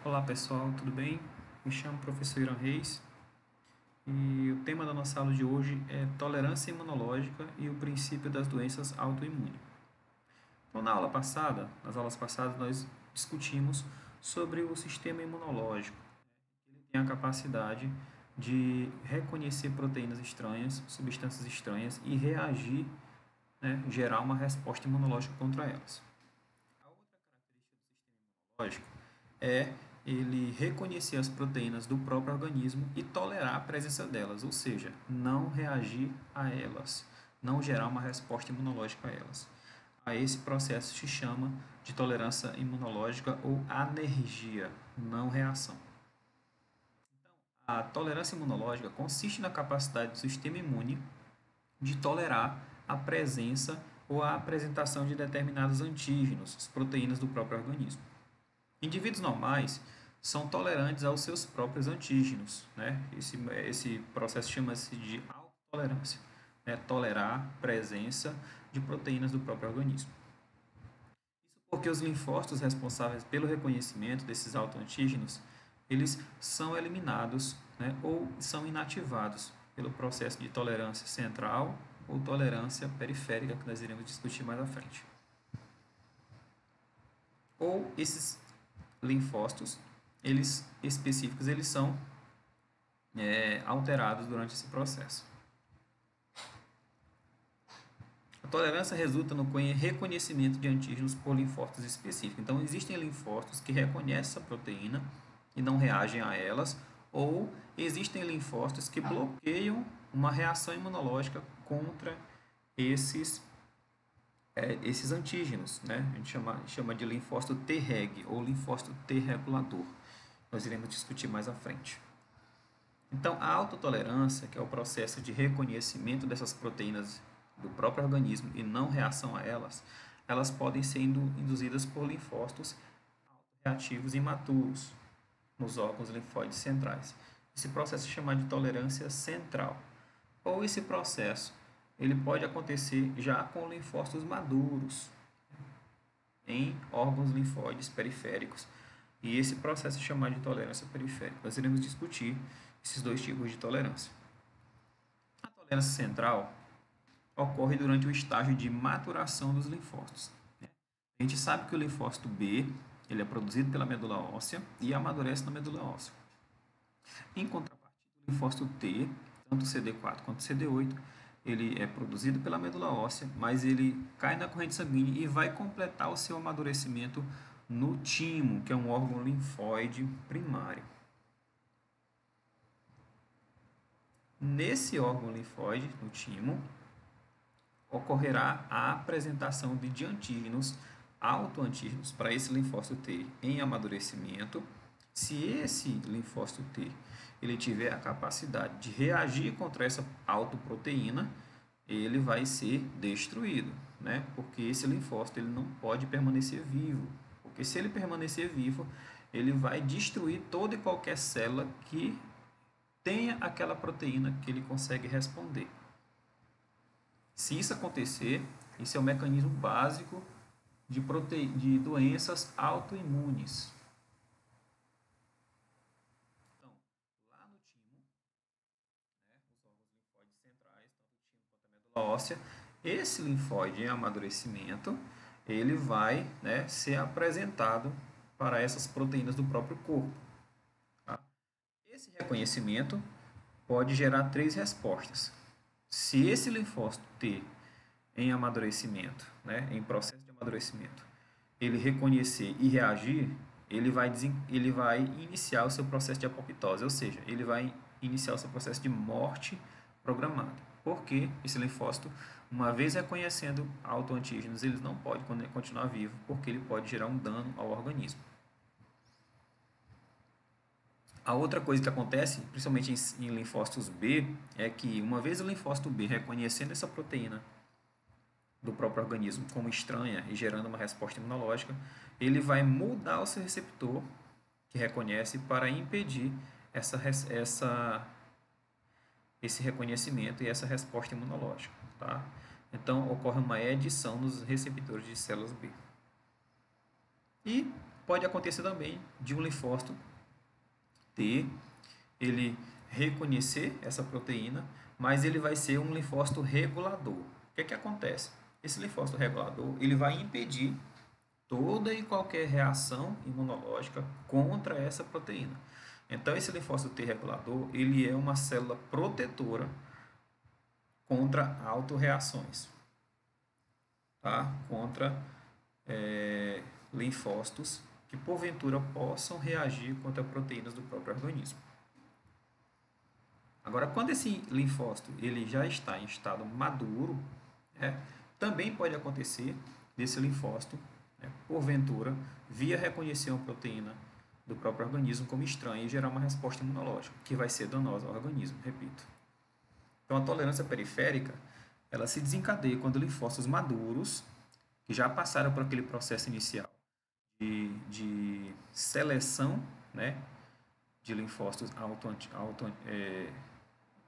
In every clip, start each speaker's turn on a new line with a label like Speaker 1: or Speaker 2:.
Speaker 1: Olá pessoal, tudo bem? Me chamo professor Irã Reis e o tema da nossa aula de hoje é tolerância imunológica e o princípio das doenças autoimunes. Então, nas aulas passadas, nós discutimos sobre o sistema imunológico. Ele tem a capacidade de reconhecer proteínas estranhas, substâncias estranhas e reagir, né, gerar uma resposta imunológica contra elas. A outra característica do sistema imunológico é ele reconhecer as proteínas do próprio organismo e tolerar a presença delas, ou seja, não reagir a elas, não gerar uma resposta imunológica a elas. A esse processo se chama de tolerância imunológica ou anergia, não reação. A tolerância imunológica consiste na capacidade do sistema imune de tolerar a presença ou a apresentação de determinados antígenos, as proteínas do próprio organismo. Indivíduos normais são tolerantes aos seus próprios antígenos, né? Esse processo chama-se de autotolerância, né? Tolerar a presença de proteínas do próprio organismo. Isso porque os linfócitos responsáveis pelo reconhecimento desses autoantígenos, eles são eliminados, né? Ou são inativados pelo processo de tolerância central ou tolerância periférica, que nós iremos discutir mais à frente. Ou esses linfócitos, eles específicos, eles são alterados durante esse processo. A tolerância resulta no reconhecimento de antígenos por linfócitos específicos. Então, existem linfócitos que reconhecem essa proteína e não reagem a elas, ou existem linfócitos que bloqueiam uma reação imunológica contra esses antígenos, né? A gente chama de linfócito Treg ou linfócito T regulador. Nós iremos discutir mais à frente. Então, a autotolerância, que é o processo de reconhecimento dessas proteínas do próprio organismo e não reação a elas, elas podem ser induzidas por linfócitos reativos imaturos nos órgãos linfóides centrais. Esse processo é chamado de tolerância central. Ou esse processo, ele pode acontecer já com linfócitos maduros em órgãos linfóides periféricos. E esse processo é chamado de tolerância periférica. Nós iremos discutir esses dois tipos de tolerância. A tolerância central ocorre durante o estágio de maturação dos linfócitos. A gente sabe que o linfócito B ele é produzido pela medula óssea e amadurece na medula óssea. Em contrapartida, o linfócito T, tanto CD4 quanto CD8, ele é produzido pela medula óssea, mas ele cai na corrente sanguínea e vai completar o seu amadurecimento no timo, que é um órgão linfóide primário. Nesse órgão linfóide, no timo, ocorrerá a apresentação de antígenos, autoantígenos, para esse linfócito T em amadurecimento. Se esse linfócito T ele tiver a capacidade de reagir contra essa autoproteína, ele vai ser destruído, né? Porque esse linfócito ele não pode permanecer vivo, porque se ele permanecer vivo, ele vai destruir toda e qualquer célula que tenha aquela proteína que ele consegue responder. Se isso acontecer, esse é o mecanismo básico de doenças autoimunes. Então, lá no timo, né, os órgãos linfóides centrais, tanto o timo quanto a medula óssea, esse linfóide em amadurecimento, ele vai, né, ser apresentado para essas proteínas do próprio corpo. Tá? Esse reconhecimento pode gerar três respostas. Se esse linfócito T em amadurecimento, né, em processo de amadurecimento, ele reconhecer e reagir, ele vai iniciar o seu processo de apoptose, ou seja, ele vai iniciar o seu processo de morte programado. Porque esse linfócito, uma vez reconhecendo autoantígenos, ele não pode continuar vivo, porque ele pode gerar um dano ao organismo. A outra coisa que acontece, principalmente em linfócitos B, é que uma vez o linfócito B reconhecendo essa proteína do próprio organismo como estranha e gerando uma resposta imunológica, ele vai mudar o seu receptor que reconhece para impedir esse reconhecimento e essa resposta imunológica. Tá? Então, ocorre uma edição nos receptores de células B. E pode acontecer também de um linfócito T, ele reconhecer essa proteína, mas ele vai ser um linfócito regulador. O que acontece? Esse linfócito regulador, ele vai impedir toda e qualquer reação imunológica contra essa proteína. Então, esse linfócito T regulador, ele é uma célula protetora contra autorreações, tá? Contra linfócitos que, porventura, possam reagir contra proteínas do próprio organismo. Agora, quando esse linfócito ele já está em estado maduro, também pode acontecer desse linfócito, porventura, via reconhecer uma proteína do próprio organismo como estranha e gerar uma resposta imunológica, que vai ser danosa ao organismo, repito. Então, a tolerância periférica, ela se desencadeia quando linfócitos maduros, que já passaram por aquele processo inicial de seleção, de linfócitos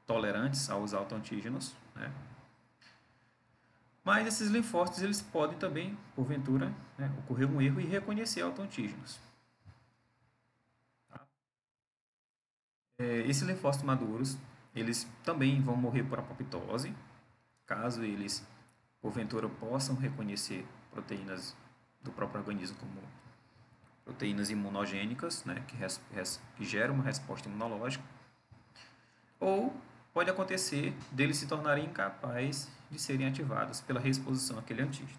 Speaker 1: tolerantes aos autoantígenos, mas esses linfócitos eles podem também, porventura, ocorrer um erro e reconhecer autoantígenos. Tá? Esses linfócitos maduros, eles também vão morrer por apoptose, caso eles, porventura, possam reconhecer proteínas do próprio organismo como proteínas imunogênicas, que geram uma resposta imunológica, ou pode acontecer deles se tornarem incapazes de serem ativados pela reexposição àquele antígeno.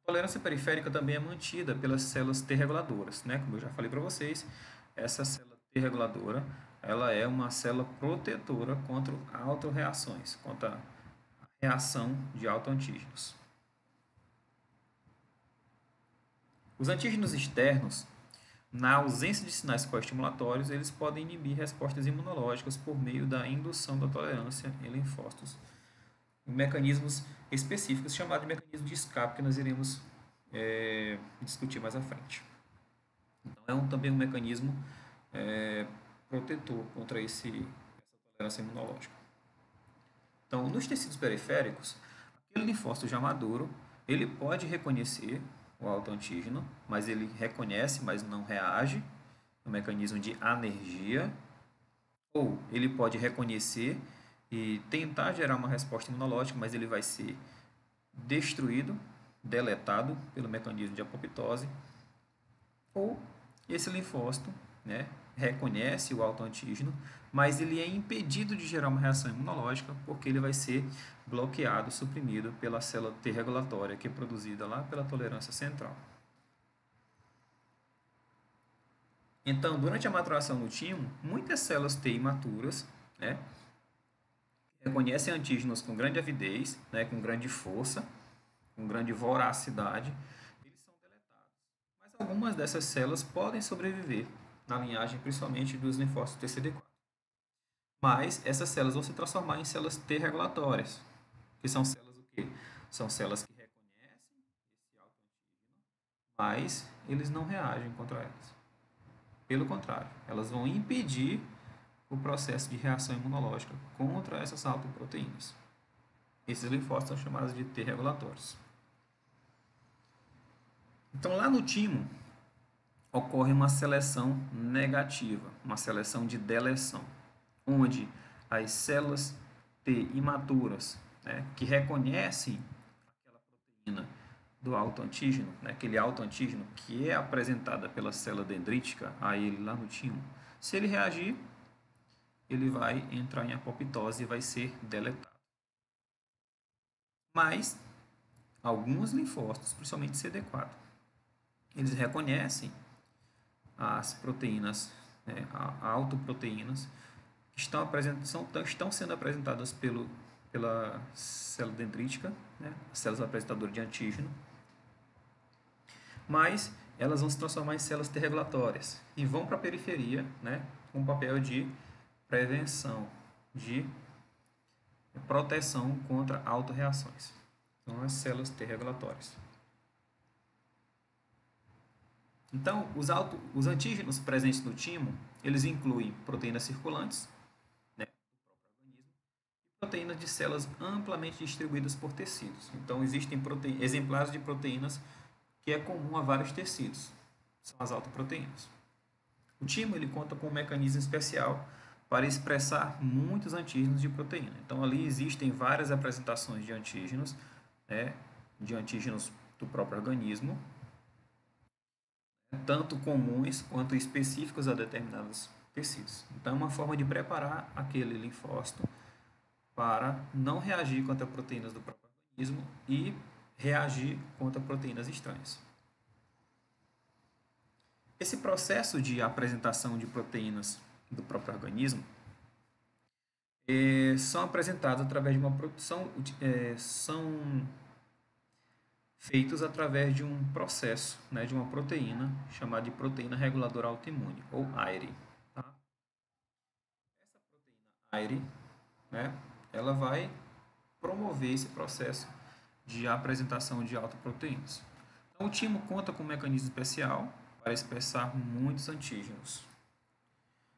Speaker 1: A tolerância periférica também é mantida pelas células T reguladoras, como eu já falei para vocês, essa célula T reguladora, ela é uma célula protetora contra autorreações, contra a reação de autoantígenos. Os antígenos externos, na ausência de sinais coestimulatórios, eles podem inibir respostas imunológicas por meio da indução da tolerância em linfócitos, em mecanismos específicos chamados de mecanismo de escape, que nós iremos discutir mais à frente. Então, é também um mecanismo protetor contra essa tolerância imunológica. Então, nos tecidos periféricos, aquele linfócito já maduro, ele pode reconhecer o autoantígeno, mas ele reconhece, mas não reage, no mecanismo de anergia, ou ele pode reconhecer e tentar gerar uma resposta imunológica, mas ele vai ser destruído, deletado pelo mecanismo de apoptose, ou esse linfócito reconhece o autoantígeno, mas ele é impedido de gerar uma reação imunológica porque ele vai ser bloqueado, suprimido pela célula T regulatória, que é produzida lá pela tolerância central. Então, durante a maturação do timo, muitas células T imaturas reconhecem antígenos com grande avidez, com grande força, com grande voracidade, eles são deletados. Mas algumas dessas células podem sobreviver na linhagem, principalmente dos linfócitos TCD4. Mas essas células vão se transformar em células T regulatórias, que são células o quê? São células que reconhecem esse autoantígeno, mas eles não reagem contra elas. Pelo contrário, elas vão impedir o processo de reação imunológica contra essas autoproteínas. Esses linfócitos são chamados de T regulatórios. Então, lá no timo, ocorre uma seleção negativa, uma seleção de deleção, onde as células T imaturas, que reconhecem aquela proteína do autoantígeno, aquele autoantígeno que é apresentada pela célula dendrítica a ele lá no timo, se ele reagir, ele vai entrar em apoptose e vai ser deletado. Mas alguns linfócitos, principalmente CD4, eles reconhecem as proteínas, autoproteínas, que estão sendo apresentadas pela célula dendrítica, as células apresentadoras de antígeno, mas elas vão se transformar em células T regulatórias e vão para a periferia, com o papel de prevenção, de proteção contra autorreações. Então, as células T regulatórias. Então, os antígenos presentes no timo, eles incluem proteínas circulantes, do próprio organismo, e proteínas de células amplamente distribuídas por tecidos. Então, existem exemplares de proteínas que é comum a vários tecidos, são as autoproteínas. O timo ele conta com um mecanismo especial para expressar muitos antígenos de proteína. Então, ali existem várias apresentações de antígenos, né, de antígenos do próprio organismo, tanto comuns quanto específicos a determinados tecidos. Então, é uma forma de preparar aquele linfócito para não reagir contra proteínas do próprio organismo e reagir contra proteínas estranhas. Esse processo de apresentação de proteínas do próprio organismo são apresentados através de uma produção, são feitos através de um processo, né, de uma proteína chamada de proteína reguladora autoimune, ou AIRE. Tá? Essa proteína AIRE, né, ela vai promover esse processo de apresentação de autoproteínas. Então, o timo conta com um mecanismo especial para expressar muitos antígenos.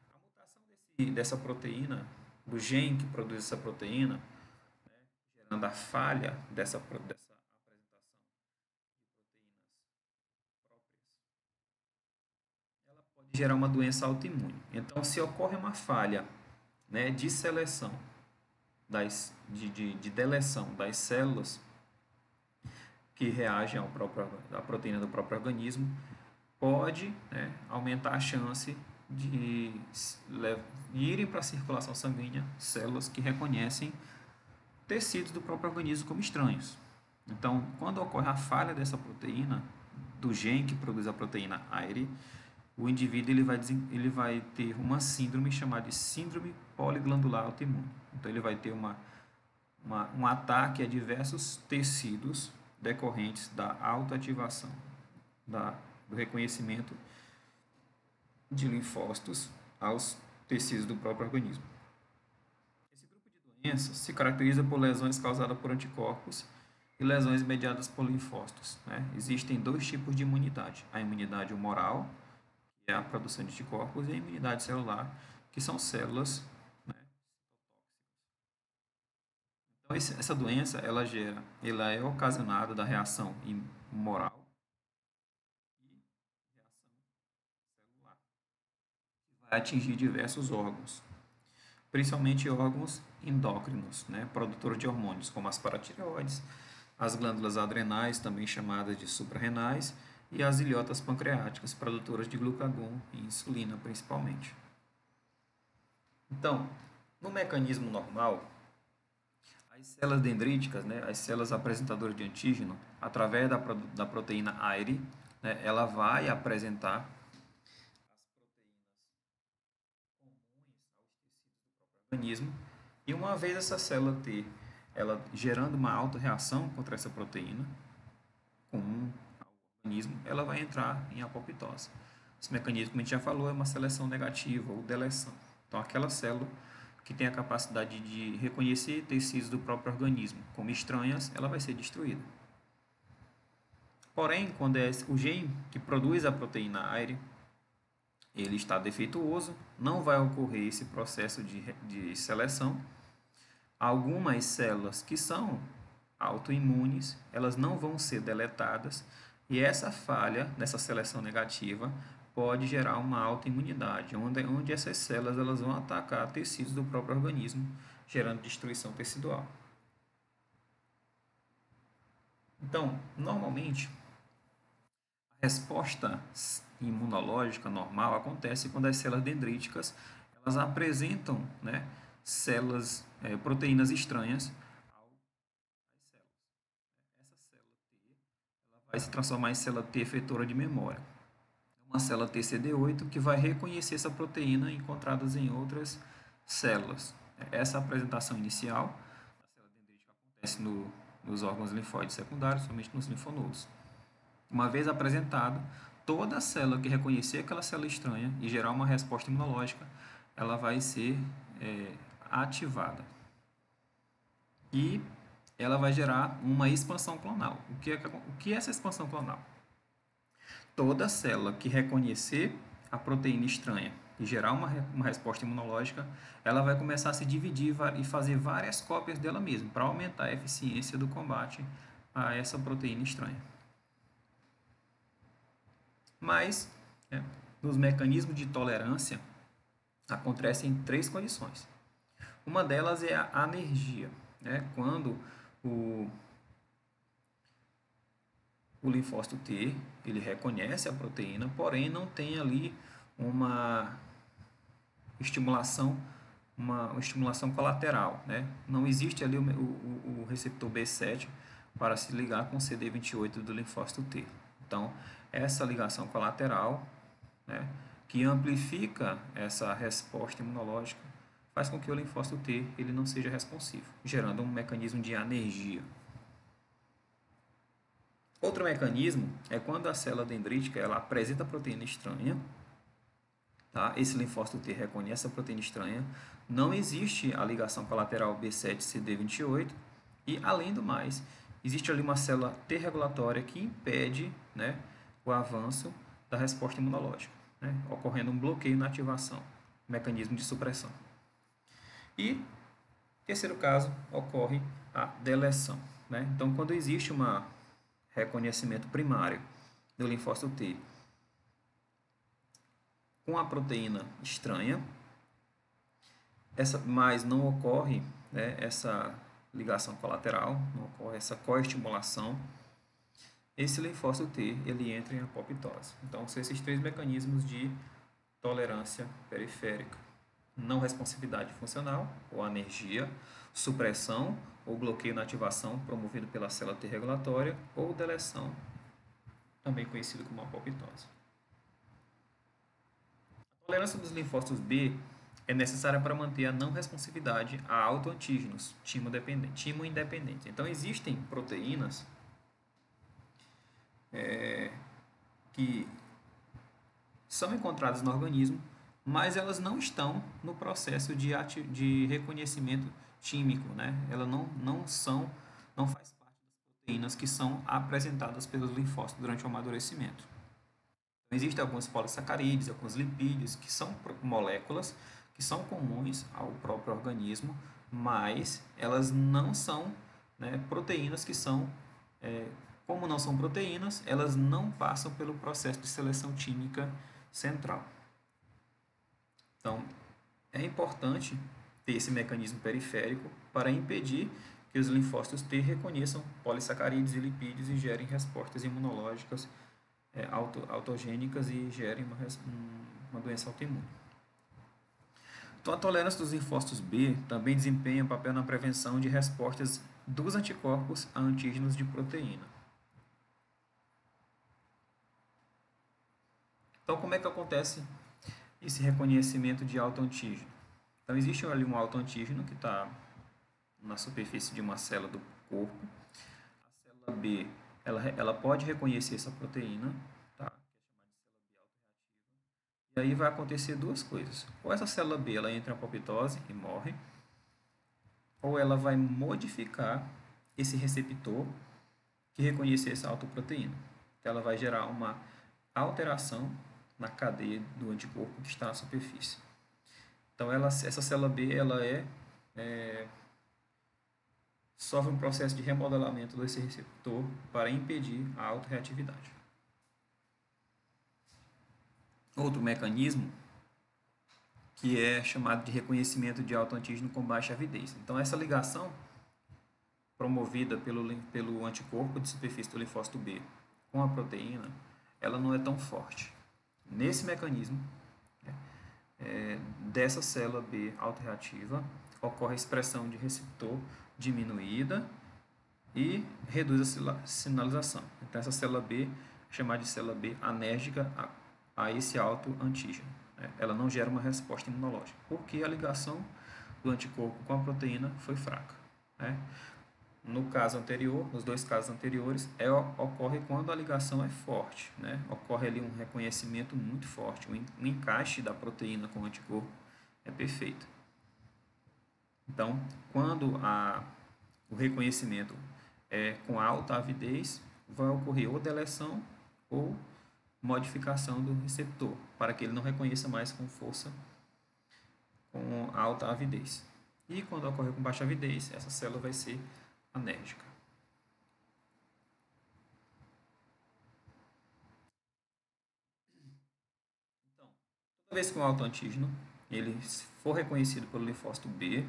Speaker 1: A mutação dessa proteína, do gene que produz essa proteína, né, gerando a falha dessa apresentação de proteínas próprias, ela pode gerar uma doença autoimune. Então, se ocorre uma falha, né, de seleção, de deleção das células que reagem à proteína do próprio organismo, pode, né, aumentar a chance de irem para a circulação sanguínea células que reconhecem tecidos do próprio organismo como estranhos. Então, quando ocorre a falha dessa proteína, do gene que produz a proteína AIRE, o indivíduo ele vai ter uma síndrome chamada de síndrome poliglandular autoimune. Então, ele vai ter um ataque a diversos tecidos decorrentes da autoativação, do reconhecimento de linfócitos aos tecidos do próprio organismo. Esse grupo de doenças se caracteriza por lesões causadas por anticorpos e lesões mediadas por linfócitos. Né? Existem dois tipos de imunidade: a imunidade humoral, que é a produção de anticorpos, e a imunidade celular, que são células, né, então, essa doença ela é ocasionada da reação humoral e reação celular, que vai atingir diversos órgãos, principalmente órgãos endócrinos, né, produtores de hormônios, como as paratireoides, as glândulas adrenais, também chamadas de suprarrenais, e as ilhotas pancreáticas, produtoras de glucagon e insulina, principalmente. Então, no mecanismo normal, as células dendríticas, né, as células apresentadoras de antígeno, através da proteína AIRE, né, ela vai apresentar as proteínas comuns aos tecidos do próprio organismo, e uma vez essa célula ela gerando uma autorreação contra essa proteína comum ao organismo, ela vai entrar em apoptose. Esse mecanismo, como a gente já falou, é uma seleção negativa ou deleção. Então, aquela célula que tem a capacidade de reconhecer tecidos do próprio organismo como estranhas, ela vai ser destruída. Porém, quando é o gene que produz a proteína AIRE, ele está defeituoso, não vai ocorrer esse processo de seleção. Algumas células que são autoimunes, elas não vão ser deletadas, e essa falha dessa seleção negativa pode gerar uma autoimunidade, onde essas células elas vão atacar tecidos do próprio organismo, gerando destruição tecidual. Então, normalmente, a resposta imunológica normal acontece quando as células dendríticas elas apresentam, né, proteínas estranhas às células. Essa célula T ela vai se transformar em célula T efetora de memória. Uma célula TCD8 que vai reconhecer essa proteína encontrada em outras células. Essa apresentação inicial da célula dendrítica acontece nos órgãos linfóides secundários, somente nos linfonodos. Uma vez apresentado, toda célula que reconhecer aquela célula estranha e gerar uma resposta imunológica, ela vai ser ativada. E ela vai gerar uma expansão clonal. O que é essa expansão clonal? Toda célula que reconhecer a proteína estranha e gerar uma resposta imunológica, ela vai começar a se dividir e fazer várias cópias dela mesma, para aumentar a eficiência do combate a essa proteína estranha. Mas, né, nos mecanismos de tolerância, acontecem três condições. Uma delas é a anergia, né? Quando o, o linfócito T, ele reconhece a proteína, porém não tem ali uma estimulação, uma estimulação colateral, né? Não existe ali o receptor B7 para se ligar com o CD28 do linfócito T. Então, essa ligação colateral, né, que amplifica essa resposta imunológica, faz com que o linfócito T ele não seja responsivo, gerando um mecanismo de anergia. Outro mecanismo é quando a célula dendrítica ela apresenta proteína estranha, tá? Esse linfócito T reconhece a proteína estranha, não existe a ligação colateral B7-CD28 e, além do mais, existe ali uma célula T regulatória que impede, né, o avanço da resposta imunológica, né, ocorrendo um bloqueio na ativação, mecanismo de supressão. E, terceiro caso, ocorre a deleção, né? Então, quando existe um reconhecimento primário do linfócito T com a proteína estranha, mas não ocorre, né, essa ligação colateral, não ocorre essa coestimulação, esse linfócito T ele entra em apoptose. Então, são esses três mecanismos de tolerância periférica: não responsividade funcional, ou anergia, supressão ou bloqueio na ativação promovido pela célula T regulatória, ou deleção, também conhecido como apoptose. A tolerância dos linfócitos B é necessária para manter a não responsividade a autoantígenos timo-independentes. Então, existem proteínas que são encontradas no organismo, mas elas não estão no processo de reconhecimento tímico, né? Elas não faz parte das proteínas que são apresentadas pelos linfócitos durante o amadurecimento. Então, existem alguns polissacarídeos, alguns lipídios, que são moléculas que são comuns ao próprio organismo, mas elas não são, né, proteínas que são, como não são proteínas, elas não passam pelo processo de seleção química central. Então, é importante ter esse mecanismo periférico para impedir que os linfócitos T reconheçam polissacarídeos e lipídios e gerem respostas imunológicas autogênicas e gerem uma doença autoimune. Então, a tolerância dos linfócitos B também desempenha papel na prevenção de respostas dos anticorpos a antígenos de proteína. Então, como é que acontece esse reconhecimento de autoantígeno? Então, existe ali um autoantígeno que está na superfície de uma célula do corpo. A célula B, ela pode reconhecer essa proteína, tá? E aí vai acontecer duas coisas. Ou essa célula B ela entra em apoptose e morre, ou ela vai modificar esse receptor que reconhece essa autoproteína. Ela vai gerar uma alteração na cadeia do anticorpo que está na superfície. Então, essa célula B ela sofre um processo de remodelamento desse receptor para impedir a autorreatividade. Outro mecanismo que é chamado de reconhecimento de autoantígeno com baixa avidez. Então, essa ligação promovida pelo anticorpo de superfície do linfócito B com a proteína, ela não é tão forte. Nesse mecanismo, dessa célula B autorreativa, ocorre a expressão de receptor diminuída e reduz a sinalização. Então, essa célula B é chamada de célula B anérgica a esse autoantígeno. Ela não gera uma resposta imunológica, porque a ligação do anticorpo com a proteína foi fraca. No caso anterior, nos dois casos anteriores, ocorre quando a ligação é forte, né? Ocorre ali um reconhecimento muito forte, o encaixe da proteína com o anticorpo é perfeito. Então, quando o reconhecimento é com alta avidez, vai ocorrer ou deleção ou modificação do receptor, para que ele não reconheça mais com força com alta avidez. E quando ocorrer com baixa avidez, essa célula vai ser anérgica. Toda vez que um autoantígeno ele for reconhecido pelo linfócito B,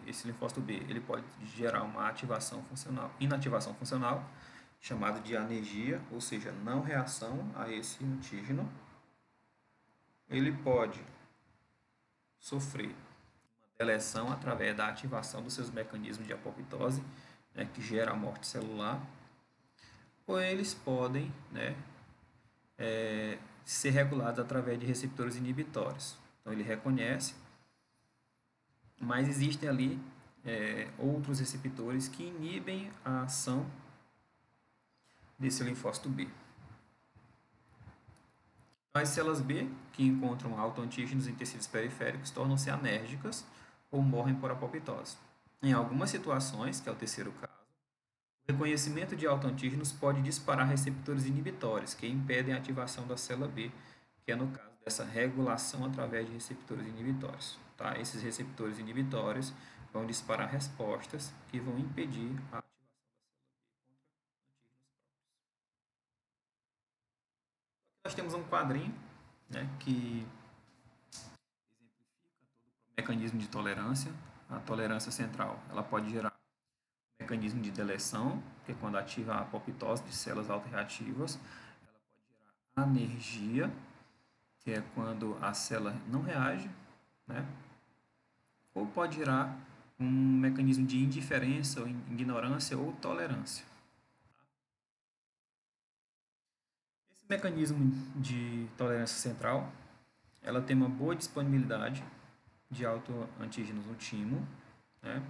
Speaker 1: esse linfócito B ele pode gerar uma ativação funcional, inativação funcional, chamada de anergia, ou seja, não reação a esse antígeno. Ele pode sofrer uma deleção através da ativação dos seus mecanismos de apoptose, né, que gera a morte celular, ou eles podem, né, ser regulados através de receptores inibitórios. Então ele reconhece, mas existem ali outros receptores que inibem a ação desse linfócito B. As células B, que encontram autoantígenos em tecidos periféricos, tornam-se anérgicas ou morrem por apoptose. Em algumas situações, que é o terceiro caso, o reconhecimento de autoantígenos pode disparar receptores inibitórios, que impedem a ativação da célula B, que é no caso dessa regulação através de receptores inibitórios. Tá? Esses receptores inibitórios vão disparar respostas que vão impedir a ativação da célula B contra antígenos próprios. Nós temos um quadrinho, né, que mecanismo de tolerância. A tolerância central ela pode gerar um mecanismo de deleção, que é quando ativa a apoptose de células autorreativas. Ela pode gerar anergia, que é quando a célula não reage, né? Ou pode gerar um mecanismo de indiferença, ou ignorância ou tolerância. Esse mecanismo de tolerância central ela tem uma boa disponibilidade de autoantígenos no timo, né?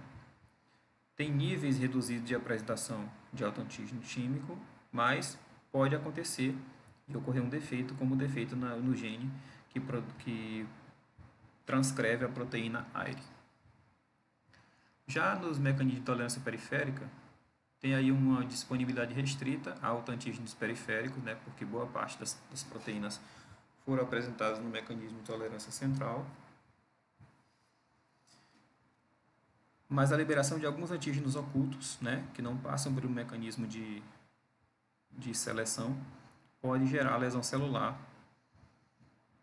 Speaker 1: Tem níveis reduzidos de apresentação de autoantígeno tímico, mas pode acontecer de ocorrer um defeito, como o defeito no gene que transcreve a proteína AIRE. Já nos mecanismos de tolerância periférica, tem aí uma disponibilidade restrita a autoantígenos periféricos, né, porque boa parte das proteínas foram apresentadas no mecanismo de tolerância central. Mas a liberação de alguns antígenos ocultos, né, que não passam por um mecanismo de seleção, pode gerar lesão celular,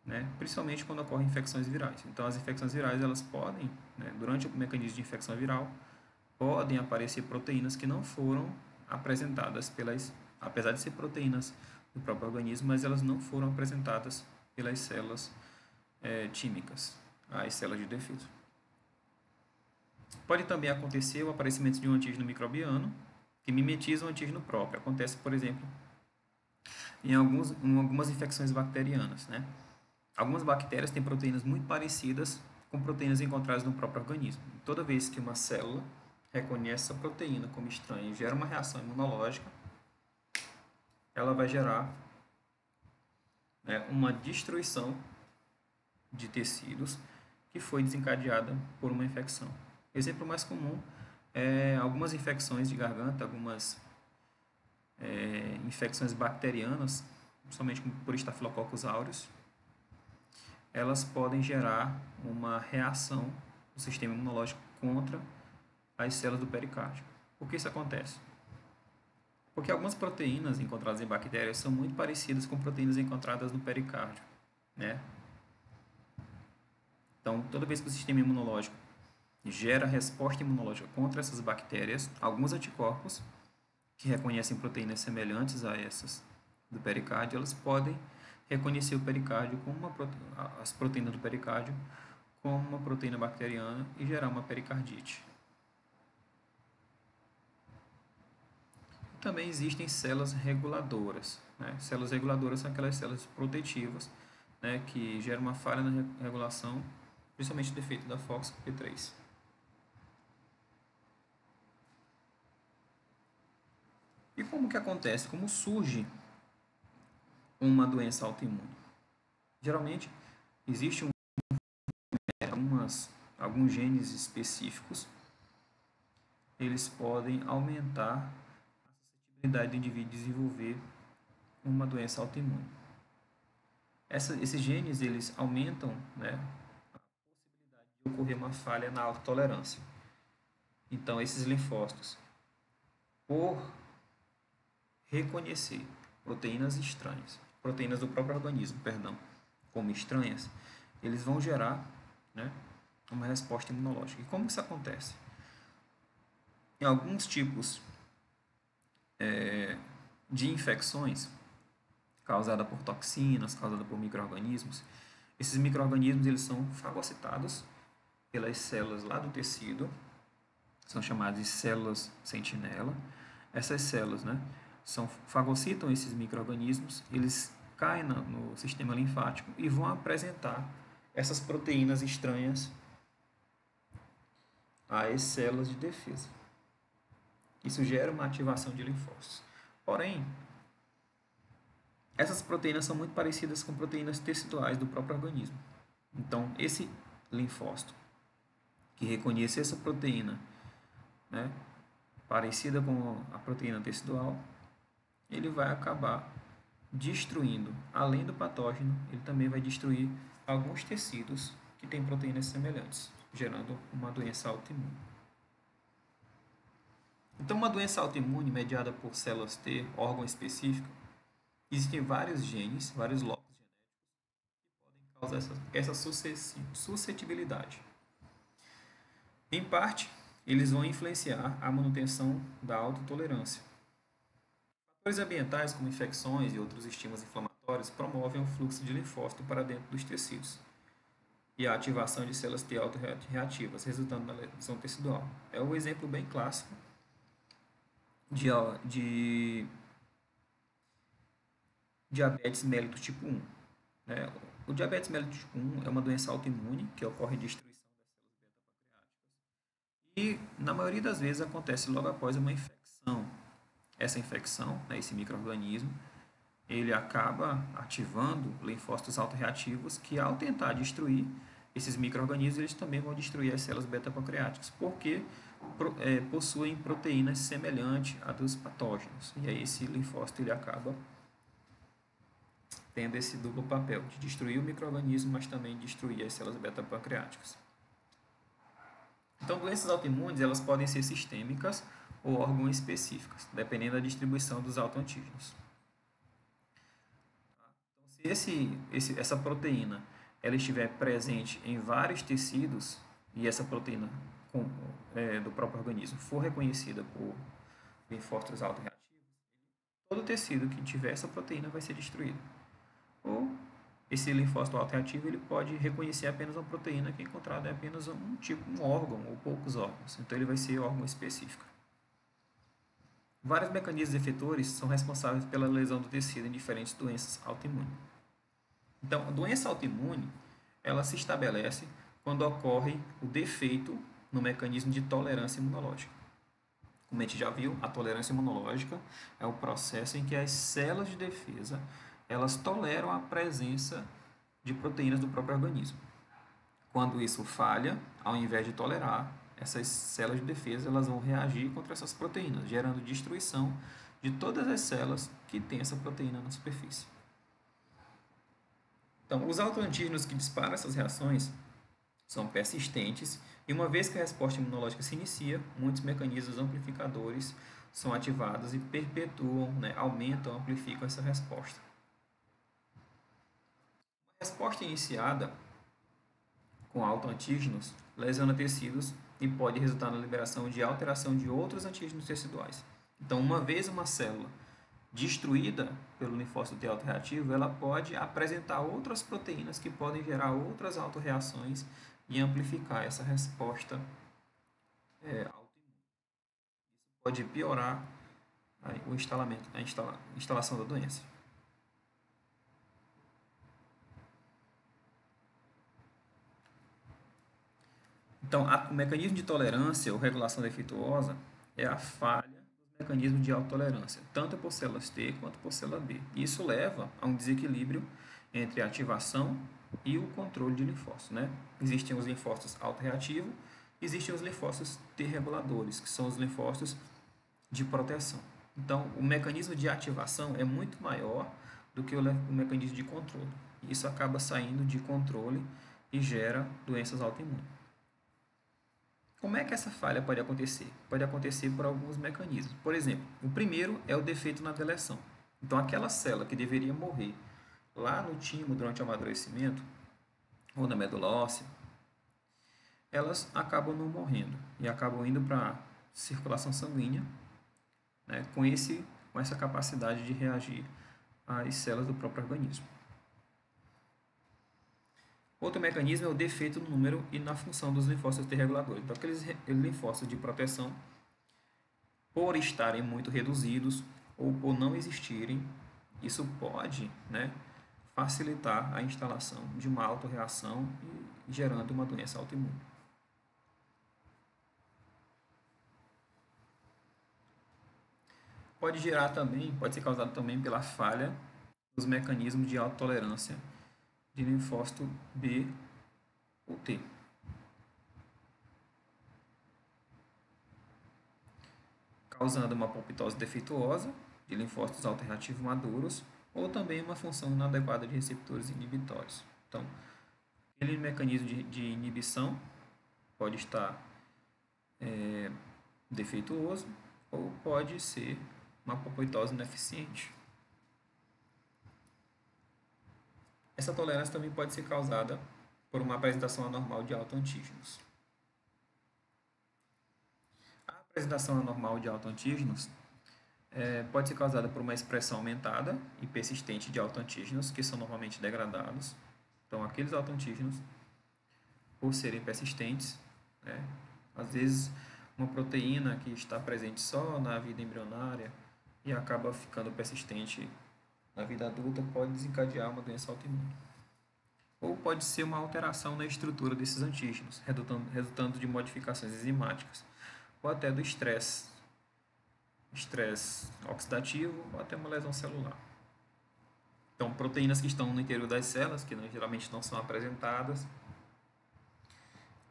Speaker 1: né, principalmente quando ocorrem infecções virais. Então, as infecções virais, elas podem, né, durante o mecanismo de infecção viral, podem aparecer proteínas que não foram apresentadas apesar de ser proteínas do próprio organismo, mas elas não foram apresentadas pelas células tímicas, as células de defesa. Pode também acontecer o aparecimento de um antígeno microbiano que mimetiza o antígeno próprio. Acontece, por exemplo, em algumas infecções bacterianas, né? Algumas bactérias têm proteínas muito parecidas com proteínas encontradas no próprio organismo. Toda vez que uma célula reconhece essa proteína como estranha e gera uma reação imunológica, ela vai gerar, né, uma destruição de tecidos que foi desencadeada por uma infecção. O exemplo mais comum é algumas infecções de garganta, algumas infecções bacterianas, principalmente por Staphylococcus aureus. Elas podem gerar uma reação do sistema imunológico contra as células do pericárdio. Por que isso acontece? Porque algumas proteínas encontradas em bactérias são muito parecidas com proteínas encontradas no pericárdio, né? Então, toda vez que o sistema imunológico gera resposta imunológica contra essas bactérias, alguns anticorpos que reconhecem proteínas semelhantes a essas do pericárdio, elas podem reconhecer o pericárdio como as proteínas do pericárdio como uma proteína bacteriana e gerar uma pericardite. Também existem células reguladoras, né? Células reguladoras são aquelas células protetivas, né, que geram uma falha na regulação, principalmente o defeito da FOXP3. E como que acontece? Como surge uma doença autoimune? Geralmente, existe alguns genes específicos, eles podem aumentar a suscetibilidade do indivíduo de desenvolver uma doença autoimune. Esses genes, eles aumentam, né, a possibilidade de ocorrer uma falha na autotolerância. Então, esses linfócitos, por reconhecer proteínas estranhas proteínas do próprio organismo, perdão, como estranhas, eles vão gerar, né, uma resposta imunológica. E como isso acontece? Em alguns tipos de infecções causadas por toxinas, causadas por micro-organismos, esses micro-organismos eles são fagocitados pelas células lá do tecido, são chamadas de células sentinela. Essas células, né, fagocitam esses micro-organismos, eles caem no sistema linfático e vão apresentar essas proteínas estranhas às células de defesa. Isso gera uma ativação de linfócitos. Porém, essas proteínas são muito parecidas com proteínas teciduais do próprio organismo. Então, esse linfócito que reconhece essa proteína, né, parecida com a proteína tecidual, ele vai acabar destruindo, além do patógeno, ele também vai destruir alguns tecidos que têm proteínas semelhantes, gerando uma doença autoimune. Então, uma doença autoimune mediada por células T, órgão específico, existem vários genes, vários locos genéticos que podem causar essa suscetibilidade. Em parte, eles vão influenciar a manutenção da autotolerância. Fatores ambientais, como infecções e outros estímulos inflamatórios, promovem o fluxo de linfócito para dentro dos tecidos e a ativação de células T autorreativas, resultando na lesão tecidual. É um exemplo bem clássico de diabetes mellitus tipo 1. Né? O diabetes mellitus tipo 1 é uma doença autoimune que ocorre destruição das células beta-pancreáticas e, na maioria das vezes, acontece logo após uma infecção. Essa infecção, né, esse micro-organismo, ele acaba ativando linfócitos autorreativos que, ao tentar destruir esses micro-organismos, eles também vão destruir as células beta-pancreáticas, porque possuem proteínas semelhantes à dos patógenos. E aí esse linfócito ele acaba tendo esse duplo papel de destruir o micro-organismo, mas também destruir as células beta-pancreáticas. Então, doenças autoimunes elas podem ser sistêmicas ou órgão específicas, dependendo da distribuição dos autoantígenos. Então, se essa proteína ela estiver presente em vários tecidos e essa proteína do próprio organismo for reconhecida por linfócitos autorreativos, todo tecido que tiver essa proteína vai ser destruído. Ou esse linfócito autoreativo ele pode reconhecer apenas uma proteína que é encontrada em apenas um órgão ou poucos órgãos. Então ele vai ser órgão específico. Vários mecanismos efetores são responsáveis pela lesão do tecido em diferentes doenças autoimunes. Então, a doença autoimune ela se estabelece quando ocorre o defeito no mecanismo de tolerância imunológica. Como a gente já viu, a tolerância imunológica é o processo em que as células de defesa elas toleram a presença de proteínas do próprio organismo. Quando isso falha, ao invés de tolerar, essas células de defesa elas vão reagir contra essas proteínas, gerando destruição de todas as células que têm essa proteína na superfície. Então, os autoantígenos que disparam essas reações são persistentes e uma vez que a resposta imunológica se inicia, muitos mecanismos amplificadores são ativados e perpetuam, né, aumentam, amplificam essa resposta. Uma resposta iniciada com autoantígenos lesiona tecidos e pode resultar na liberação de alteração de outros antígenos teciduais. Então, uma vez uma célula destruída pelo linfócito T autorreativo, ela pode apresentar outras proteínas que podem gerar outras autorreações e amplificar essa resposta autoimune. Isso pode piorar a instalação da doença. Então, o mecanismo de tolerância ou regulação defeituosa é a falha dos mecanismos de autotolerância, tanto por células T quanto por célula B. Isso leva a um desequilíbrio entre a ativação e o controle de linfócitos. Né? Existem os linfócitos autorreativos, existem os linfócitos T reguladores, que são os linfócitos de proteção. Então, o mecanismo de ativação é muito maior do que o mecanismo de controle. Isso acaba saindo de controle e gera doenças autoimunes. Como é que essa falha pode acontecer? Pode acontecer por alguns mecanismos. Por exemplo, o primeiro é o defeito na deleção. Então, aquela célula que deveria morrer lá no timo durante o amadurecimento, ou na medula óssea, elas acabam não morrendo e acabam indo para a circulação sanguínea, né, com essa capacidade de reagir às células do próprio organismo. Outro mecanismo é o defeito no número e na função dos linfócitos T reguladores. Então, aqueles linfócitos de proteção, por estarem muito reduzidos ou por não existirem, isso pode, né, facilitar a instalação de uma autorreação e gerando uma doença autoimune. Pode ser causado também pela falha dos mecanismos de autotolerância de linfócito B ou T. Causando uma apoptose defeituosa de linfócitos autoreativos maduros ou também uma função inadequada de receptores inibitórios. Então, aquele mecanismo de inibição pode estar defeituoso ou pode ser uma apoptose ineficiente. Essa tolerância também pode ser causada por uma apresentação anormal de autoantígenos. A apresentação anormal de autoantígenos pode ser causada por uma expressão aumentada e persistente de autoantígenos, que são normalmente degradados. Então, aqueles autoantígenos, por serem persistentes, né, às vezes uma proteína que está presente só na vida embrionária e acaba ficando persistente na vida adulta pode desencadear uma doença autoimune. Ou pode ser uma alteração na estrutura desses antígenos, resultando de modificações enzimáticas, ou até do estresse oxidativo, ou até uma lesão celular. Então, proteínas que estão no interior das células, que geralmente não são apresentadas,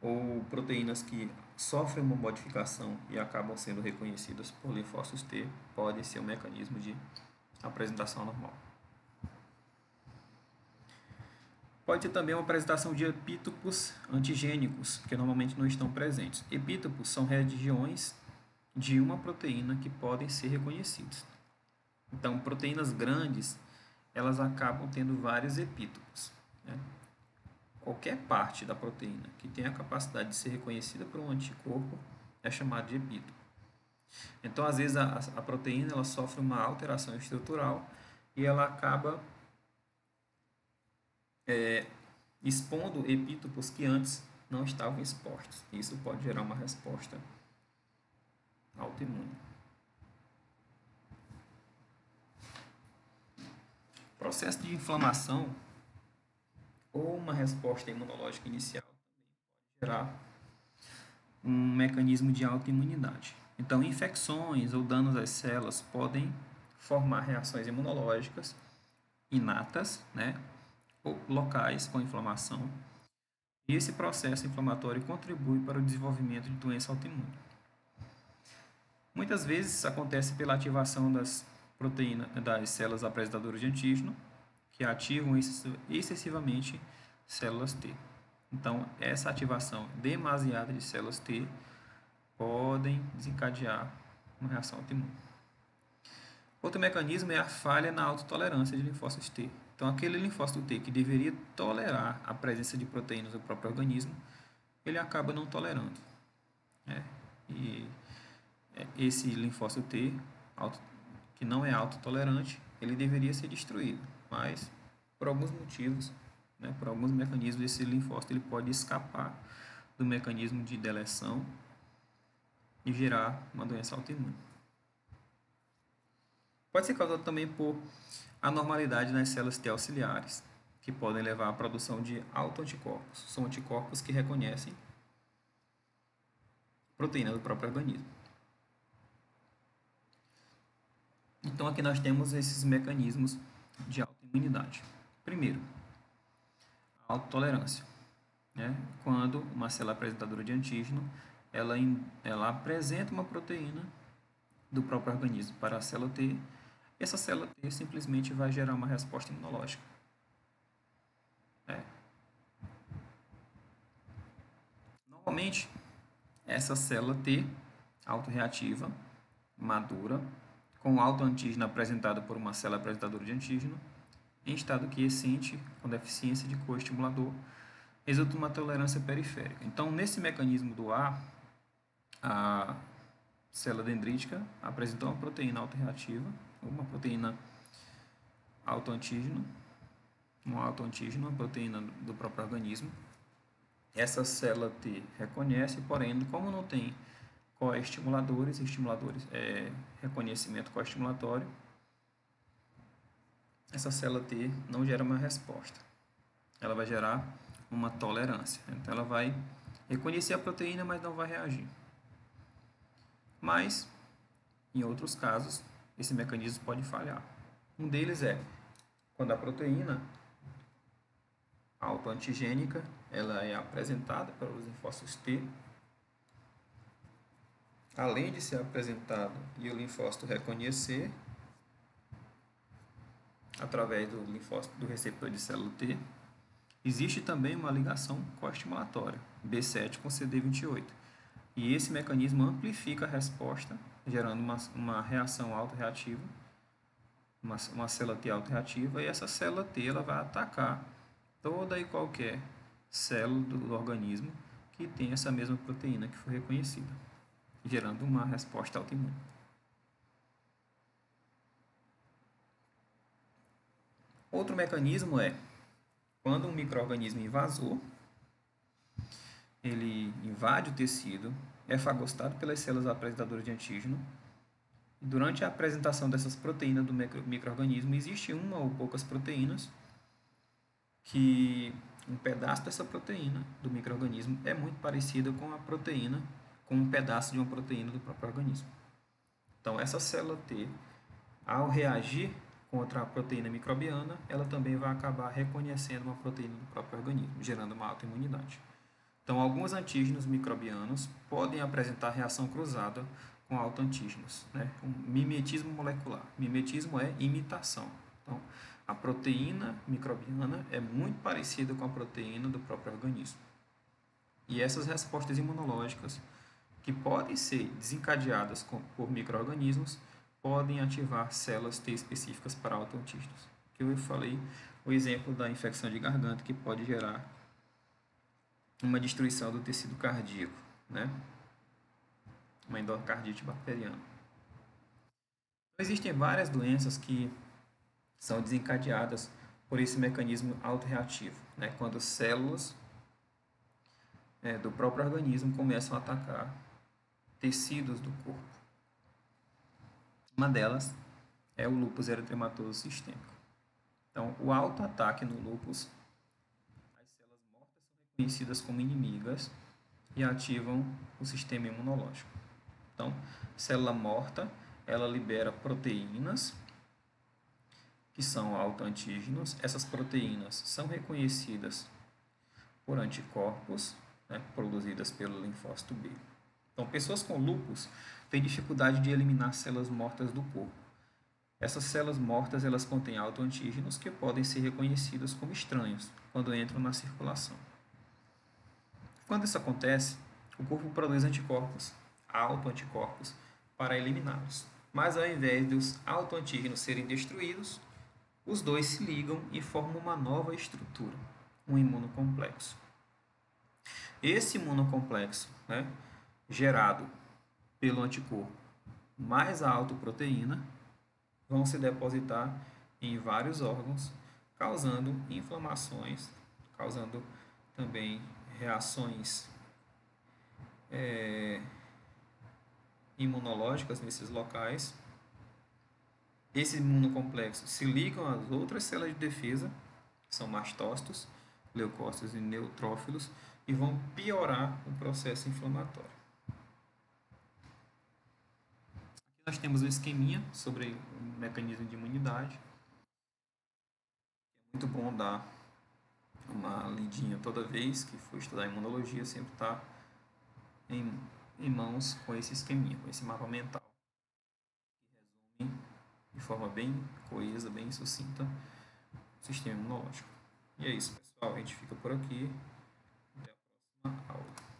Speaker 1: ou proteínas que sofrem uma modificação e acabam sendo reconhecidas por linfócitos T, podem ser um mecanismo de apresentação normal. Pode ter também uma apresentação de epítopos antigênicos, que normalmente não estão presentes. Epítopos são regiões de uma proteína que podem ser reconhecidas. Então, proteínas grandes, elas acabam tendo vários epítopos, né? Qualquer parte da proteína que tenha a capacidade de ser reconhecida por um anticorpo é chamada de epítopo. Então, às vezes, a proteína ela sofre uma alteração estrutural e ela acaba expondo epítopos que antes não estavam expostos. Isso pode gerar uma resposta autoimune. Processo de inflamação ou uma resposta imunológica inicial também pode gerar um mecanismo de autoimunidade. Então, infecções ou danos às células podem formar reações imunológicas inatas, né, ou locais com inflamação. E esse processo inflamatório contribui para o desenvolvimento de doença autoimune. Muitas vezes isso acontece pela ativação das proteínas das células apresentadoras de antígeno, que ativam excessivamente células T. Então, essa ativação demasiada de células T podem desencadear uma reação autoimune. Outro mecanismo é a falha na autotolerância de linfócitos T. Então, aquele linfócito T que deveria tolerar a presença de proteínas do próprio organismo, ele acaba não tolerando, né? E esse linfócito T, que não é autotolerante, ele deveria ser destruído, mas por alguns motivos, né, por alguns mecanismos, esse linfócito ele pode escapar do mecanismo de deleção e gerar uma doença autoimune. Pode ser causado também por anormalidade nas células T auxiliares, que podem levar à produção de autoanticorpos. São anticorpos que reconhecem proteína do próprio organismo. Então, aqui nós temos esses mecanismos de autoimunidade. Primeiro, a autotolerância, né? Quando uma célula apresentadora de antígeno, ela apresenta uma proteína do próprio organismo para a célula T, essa célula T simplesmente vai gerar uma resposta imunológica. Normalmente, essa célula T autorreativa, madura, com autoantígeno apresentado por uma célula apresentadora de antígeno, em estado quiescente, com deficiência de coestimulador, resulta numa tolerância periférica. Então, nesse mecanismo do a célula dendrítica apresentou uma proteína autoreativa, uma proteína autoantígeno, uma proteína do próprio organismo. Essa célula T reconhece, porém, como não tem coestimuladores, reconhecimento coestimulatório, essa célula T não gera uma resposta. Ela vai gerar uma tolerância. Então, ela vai reconhecer a proteína, mas não vai reagir. Mas, em outros casos, esse mecanismo pode falhar. Um deles é quando a proteína autoantigênica ela é apresentada pelos linfócitos T. Além de ser apresentado e o linfócito reconhecer, através do linfócito do receptor de célula T, existe também uma ligação coestimulatória, B7 com CD28. E esse mecanismo amplifica a resposta, gerando uma reação autorreativa, uma célula T autorreativa, e essa célula T ela vai atacar toda e qualquer célula do organismo que tem essa mesma proteína que foi reconhecida, gerando uma resposta autoimune. Outro mecanismo é quando um micro-organismo invasor, ele invade o tecido, é fagocitado pelas células apresentadoras de antígeno. E durante a apresentação dessas proteínas do micro-organismo, existe uma ou poucas proteínas que um pedaço dessa proteína do micro-organismo é muito parecida com a proteína, com um pedaço de uma proteína do próprio organismo. Então, essa célula T, ao reagir contra a proteína microbiana, ela também vai acabar reconhecendo uma proteína do próprio organismo, gerando uma autoimunidade. Então, alguns antígenos microbianos podem apresentar reação cruzada com autoantígenos, né? Um mimetismo molecular. Mimetismo é imitação. Então, a proteína microbiana é muito parecida com a proteína do próprio organismo. E essas respostas imunológicas, que podem ser desencadeadas por micro-organismos, podem ativar células T específicas para autoantígenos. Que eu falei o exemplo da infecção de garganta, que pode gerar uma destruição do tecido cardíaco, né? Uma endocardite bacteriana. Então, existem várias doenças que são desencadeadas por esse mecanismo autorreativo, né? Quando células do próprio organismo começam a atacar tecidos do corpo. Uma delas é o lúpus eritematoso sistêmico. Então, o autoataque no lúpus, as células mortas são reconhecidas como inimigas e ativam o sistema imunológico. Então, célula morta, ela libera proteínas que são autoantígenos. Essas proteínas são reconhecidas por anticorpos, né, produzidas pelo linfócito B. Então, pessoas com lúpus têm dificuldade de eliminar células mortas do corpo. Essas células mortas elas contêm autoantígenos que podem ser reconhecidos como estranhos quando entram na circulação. Quando isso acontece, o corpo produz anticorpos, autoanticorpos, para eliminá-los. Mas ao invés dos autoantígenos serem destruídos, os dois se ligam e formam uma nova estrutura, um imunocomplexo. Esse imunocomplexo, né, gerado pelo anticorpo mais a autoproteína, vão se depositar em vários órgãos, causando inflamações, causando também reações imunológicas nesses locais. Esses imunocomplexos se ligam às outras células de defesa, que são mastócitos, leucócitos e neutrófilos, e vão piorar o processo inflamatório. Aqui nós temos um esqueminha sobre o mecanismo de imunidade. É muito bom dar uma lidinha toda vez que for estudar imunologia, sempre está em mãos com esse esqueminha, com esse mapa mental, que resume de forma bem coesa, bem sucinta, o sistema imunológico. E é isso, pessoal. A gente fica por aqui. Até a próxima aula.